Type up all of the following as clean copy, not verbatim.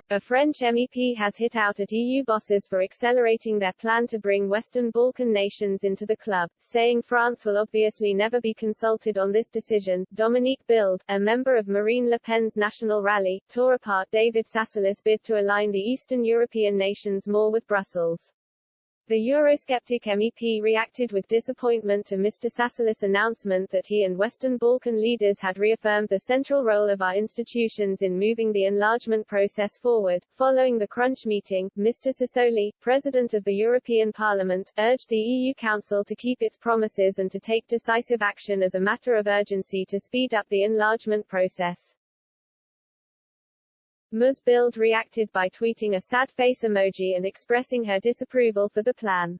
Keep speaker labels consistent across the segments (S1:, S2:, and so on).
S1: A French MEP has hit out at EU bosses for accelerating their plan to bring Western Balkan nations into the club, saying France will obviously never be consulted on this decision. Dominique Bild, a member of Marine Le Pen's National Rally, tore apart David Sassoli's bid to align the Eastern European nations more with Brussels. The Eurosceptic MEP reacted with disappointment to Mr. Sassoli's announcement that he and Western Balkan leaders had reaffirmed the central role of our institutions in moving the enlargement process forward. Following the Crunch meeting, Mr. Sassoli, President of the European Parliament, urged the EU Council to keep its promises and to take decisive action as a matter of urgency to speed up the enlargement process. Ms. Bild reacted by tweeting a sad face emoji and expressing her disapproval for the plan.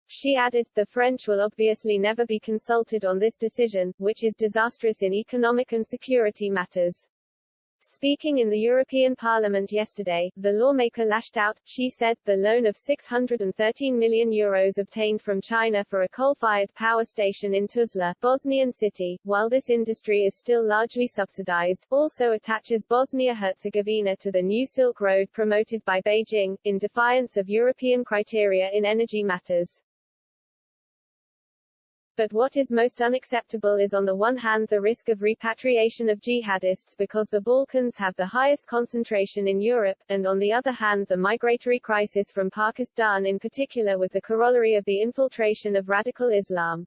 S1: She added, "The French will obviously never be consulted on this decision, which is disastrous in economic and security matters." Speaking in the European Parliament yesterday, the lawmaker lashed out. She said, the loan of €613 million obtained from China for a coal-fired power station in Tuzla, Bosnian city, while this industry is still largely subsidized, also attaches Bosnia-Herzegovina to the new Silk Road promoted by Beijing, in defiance of European criteria in energy matters. But what is most unacceptable is on the one hand the risk of repatriation of jihadists because the Balkans have the highest concentration in Europe, and on the other hand the migratory crisis from Pakistan in particular with the corollary of the infiltration of radical Islam.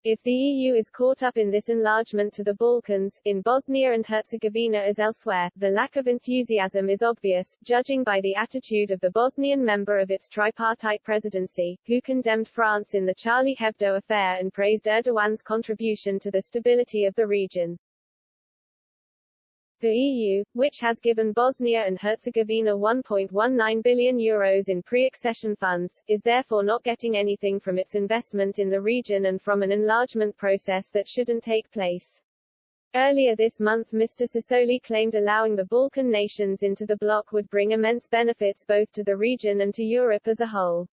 S1: If the EU is caught up in this enlargement to the Balkans, in Bosnia and Herzegovina as elsewhere, the lack of enthusiasm is obvious, judging by the attitude of the Bosnian member of its tripartite presidency, who condemned France in the Charlie Hebdo affair and praised Erdogan's contribution to the stability of the region. The EU, which has given Bosnia and Herzegovina €1.19 billion in pre-accession funds, is therefore not getting anything from its investment in the region and from an enlargement process that shouldn't take place. Earlier this month Mr. Sassoli claimed allowing the Balkan nations into the bloc would bring immense benefits both to the region and to Europe as a whole.